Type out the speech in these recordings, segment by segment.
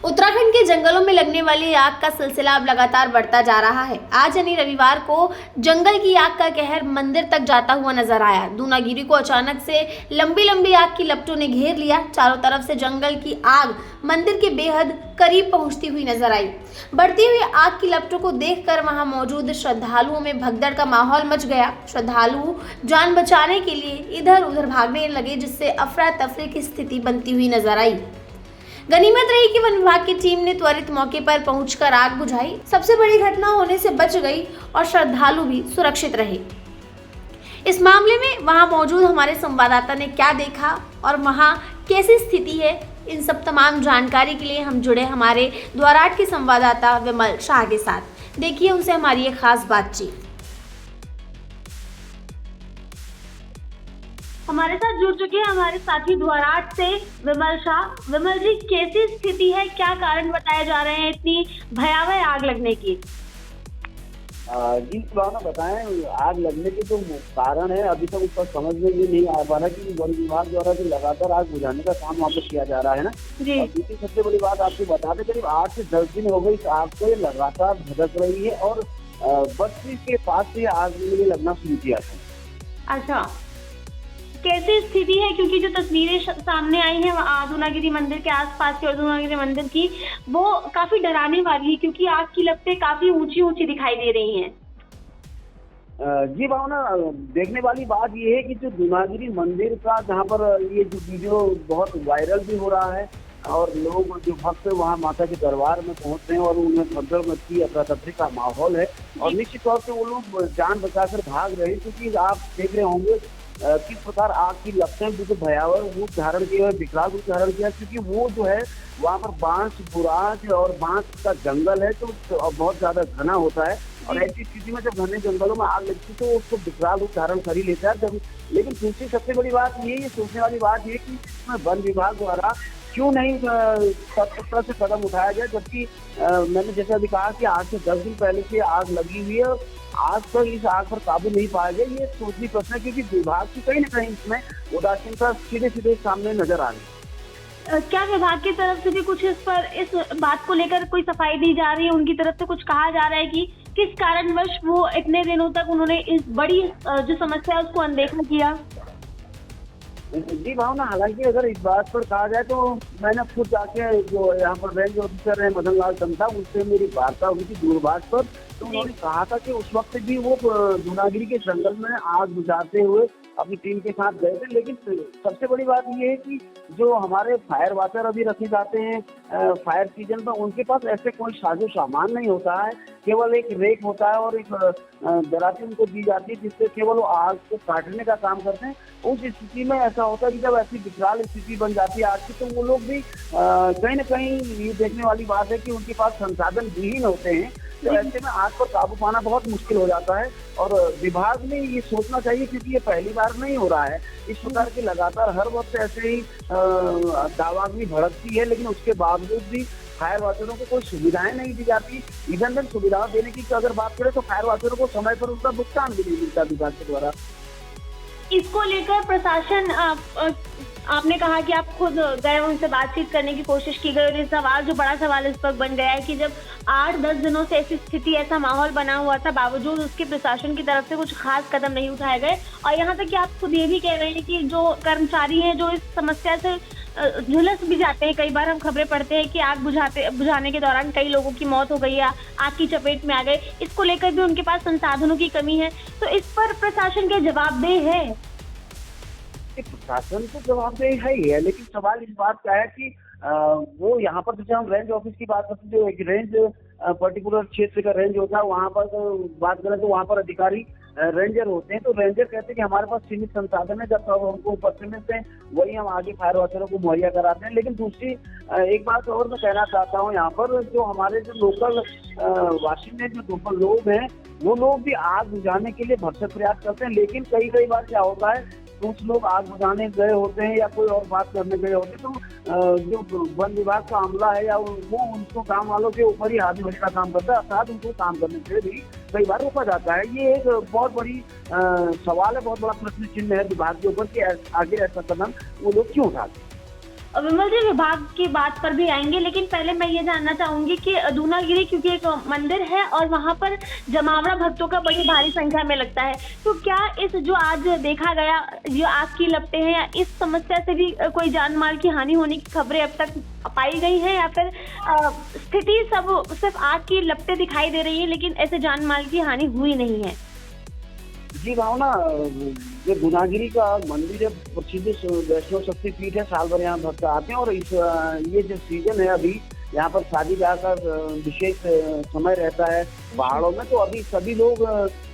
उत्तराखंड के जंगलों में लगने वाली आग का सिलसिला अब लगातार बढ़ता जा रहा है। आज यानी रविवार को जंगल की आग का कहर मंदिर तक जाता हुआ नजर आया। दूनागिरी को अचानक से लंबी लंबी आग की लपटों ने घेर लिया। चारों तरफ से जंगल की आग मंदिर के बेहद करीब पहुंचती हुई नजर आई। बढ़ती हुई आग की लपटों को देखकर वहां मौजूद श्रद्धालुओं में भगदड़ का माहौल मच गया। श्रद्धालु जान बचाने के लिए इधर उधर भागने लगे, जिससे अफरा तफरी की स्थिति बनती हुई नजर आई। गनीमत रही कि वन विभाग की टीम ने त्वरित मौके पर पहुंचकर आग बुझाई। सबसे बड़ी घटना होने से बच गई और श्रद्धालु भी सुरक्षित रहे। इस मामले में वहां मौजूद हमारे संवाददाता ने क्या देखा और वहां कैसी स्थिति है, इन सब तमाम जानकारी के लिए हम जुड़े हमारे द्वाराट के संवाददाता विमल शाह के साथ। देखिए उनसे हमारी ये खास बातचीत। हमारे साथ जुड़ चुके हैं हमारे साथी द्वाराट से विमल शाह। विमल जी, कैसी स्थिति है, क्या कारण बताए जा रहे हैं इतनी भयावह आग लगने की? जी पुराना बताएं, आग लगने के तो कारण है अभी तक उसका समझ में ये नहीं आ पा रहा कि वन विभाग द्वारा जो लगातार आग बुझाने का काम वहाँ पर किया जा रहा है ना जी। और दूसरी सबसे बड़ी बात आपको बता दें, करीब 8 से 10 दिन हो गई इस आग को लगातार भड़क रही है और बस्ती के पास से आग लगना शुरू किया था। अच्छा, कैसी स्थिति है? क्योंकि जो तस्वीरें सामने आई हैं दूनागिरी मंदिर के आसपास की और दूनागिरी मंदिर की, वो काफी डराने वाली है क्योंकि आग की लपटें काफी ऊंची ऊंची दिखाई दे रही हैं। जी भावना, देखने वाली बात ये है कि जो दूनागिरी मंदिर का जहाँ पर ये जो वीडियो बहुत वायरल भी हो रहा है और लोग जो भक्त वहाँ माता के दरबार में पहुंच रहे हैं और उनमें भगदड़ मची अफरा तफरी का माहौल है और निश्चित तौर से वो लोग जान बचाकर भाग रहे हैं क्योंकि आप देख रहे होंगे किस प्रकार आग की लपटें बिल्कुल भयावह रूप धारण किया, विकराल रूप धारण किया, क्योंकि वो जो है वहाँ पर बांस बुराज और बांस का जंगल है तो बहुत ज्यादा घना होता है और ऐसी स्थिति में जब घने जंगलों में आग लगती है तो उसको विकराल रूप धारण कर ही लेता है। जब लेकिन दूसरी सबसे बड़ी बात ये सोचने वाली बात ये कि इसमें वन विभाग द्वारा क्यों नहीं तत्परता से कदम उठाया जाए, जबकि मैंने जैसे अभी कहा कि 8 से 10 दिन पहले से आग लगी हुई है, आज तक इस आग पर काबू नहीं पाया गया। ये सोचनी प्रश्न है क्योंकि विभाग की कहीं ना कहीं इसमें उदासीनता सीधे सीधे सामने नजर आ रही है। क्या विभाग की तरफ से भी कुछ इस बात को लेकर कोई सफाई दी जा रही है? उनकी तरफ से कुछ कहा जा रहा है कि किस कारणवश वो इतने दिनों तक उन्होंने इस बड़ी जो समस्या है उसको अनदेखा किया? जी भावना, हालांकि अगर इस बात पर कहा जाए तो मैंने खुद जाके जो यहाँ पर रेंज ऑफिसर है मदन लाल तंता, उससे मेरी वार्ता हुई थी दूरभाष पर, तो उन्होंने कहा था कि उस वक्त भी वो दूनागिरी के जंगल में आग बुझाते हुए अपनी टीम के साथ गए थे। लेकिन सबसे बड़ी बात ये है कि जो हमारे फायर वाटर अभी रखे जाते हैं फायर सीजन पर, उनके पास ऐसे कोई साजो सामान नहीं होता है, केवल एक रेक होता है और एक दराती उनको दी जाती है जिससे केवल वो आग को काटने का काम करते हैं। उस स्थिति में ऐसा होता है कि जब ऐसी विकराल स्थिति बन जाती है आग की तो वो लोग भी कहीं ना कहीं ये देखने वाली बात है कि उनके पास संसाधन विहीन होते हैं, तो ऐसे में आग पर काबू पाना बहुत मुश्किल हो जाता है। और विभाग ने ये सोचना चाहिए क्योंकि ये पहली बार नहीं हो रहा है, इस प्रकार के लगातार हर वक्त ऐसे ही दावाग्नि भड़कती है, लेकिन उसके बावजूद भी फायर वाचरों को कोई सुविधाएं नहीं दी जाती। ईंधन सुविधा देने की अगर बात करें तो फायर वाचरों को समय पर उनका भुगतान भी नहीं मिलता विभाग के द्वारा। इसको लेकर प्रशासन, आपने कहा कि आप खुद गए, उनसे बातचीत करने की कोशिश की गई और ये सवाल, जो बड़ा सवाल इस वक्त बन गया है कि जब 8-10 दिनों से ऐसी स्थिति, ऐसा माहौल बना हुआ था, बावजूद उसके प्रशासन की तरफ से कुछ खास कदम नहीं उठाए गए और यहाँ तक कि आप खुद ये भी कह रहे हैं कि जो कर्मचारी हैं जो इस समस्या से झुलस भी जाते हैं, कई बार हम खबरें पढ़ते हैं कि आग बुझाने के दौरान कई लोगों की मौत हो गई या आग की चपेट में आ गए, इसको लेकर भी उनके पास संसाधनों की कमी है, तो इस पर प्रशासन के जवाबदेह है? प्रशासन तो जवाबदेही है ही है, लेकिन सवाल इस बात का है कि वो यहाँ पर जैसे हम रेंज ऑफिस की बात करते हैं, जो एक रेंज पर्टिकुलर क्षेत्र का रेंज होता है, वहाँ पर बात करें तो वहाँ पर अधिकारी रेंजर होते हैं, तो रेंजर कहते हैं कि हमारे पास सीमित संसाधन है, जब तक हमको ऊपर से मिलते हैं वही हम आगे फायर वाचरों को मुहैया कराते हैं। लेकिन दूसरी एक बात और मैं कहना चाहता हूँ, यहाँ पर जो हमारे जो लोकल वाशिंदे जो लोकल लोग हैं वो लोग भी आग बुझाने के लिए भरसक प्रयास करते हैं, लेकिन कई बार क्या होता है कुछ लोग आग बुझाने गए होते हैं या कोई और बात करने गए होते हैं, तो जो वन विभाग का अमला है या वो उनको काम वालों के ऊपर ही हाथ धोने का काम करता है, अर्थात उनको काम करने से भी कई बार रोका जाता है। ये एक बहुत बड़ी सवाल है, बहुत बड़ा प्रश्न चिन्ह है विभाग के ऊपर कि आगे ऐसा कदम वो लोग क्यों उठाते हैं। विमल जी, विभाग की बात पर भी आएंगे, लेकिन पहले मैं ये जानना चाहूंगी कि दूनागिरी क्योंकि एक मंदिर है और वहां पर जमावड़ा भक्तों का बड़ी भारी संख्या में लगता है, तो क्या इस जो आज देखा गया जो आग की लपटें हैं, या इस समस्या से भी कोई जान माल की हानि होने की खबरें अब तक पाई गई हैं, या फिर स्थिति सब सिर्फ आग की लपटें दिखाई दे रही है लेकिन ऐसे जान माल की हानि हुई नहीं है? जी भावना, ये गुनागिरी का मंदिर है, प्रसिद्ध वैष्णव शक्तिपीठ है। साल भर यहाँ भक्त आते हैं और इस ये जो सीजन है अभी यहाँ पर शादी ब्याह का विशेष समय रहता है पहाड़ों में, तो अभी सभी लोग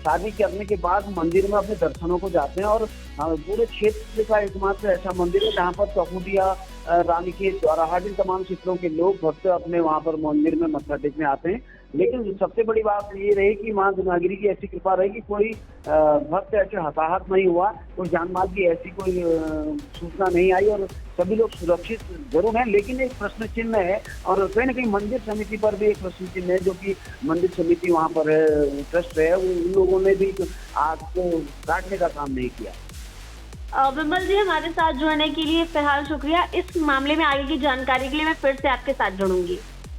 शादी करने के बाद मंदिर में अपने दर्शनों को जाते हैं। और पूरे क्षेत्र का एकमात्र ऐसा मंदिर है जहाँ पर चौकुटिया, रानीखेत, चौराहाटी तमाम क्षेत्रों के लोग भक्त अपने वहाँ पर मंदिर में मत्था टेकने आते हैं। लेकिन सबसे बड़ी बात ये रही कि मां गुनागिरी की ऐसी कृपा रही कि कोई भक्त ऐसे हताहत नहीं हुआ, कोई जानमाल की ऐसी कोई सूचना नहीं आई और सभी लोग सुरक्षित जरूर हैं। लेकिन एक प्रश्न चिन्ह है और कहीं ना कहीं मंदिर समिति पर भी एक प्रश्न चिन्ह है, जो कि मंदिर समिति वहाँ पर है, ट्रस्ट है, उन लोगों ने भी आग को काटने का काम नहीं किया। विमल जी, हमारे साथ जुड़ने के लिए फिलहाल शुक्रिया। इस मामले में आगे की जानकारी के लिए मैं फिर से आपके साथ जुड़ूंगी।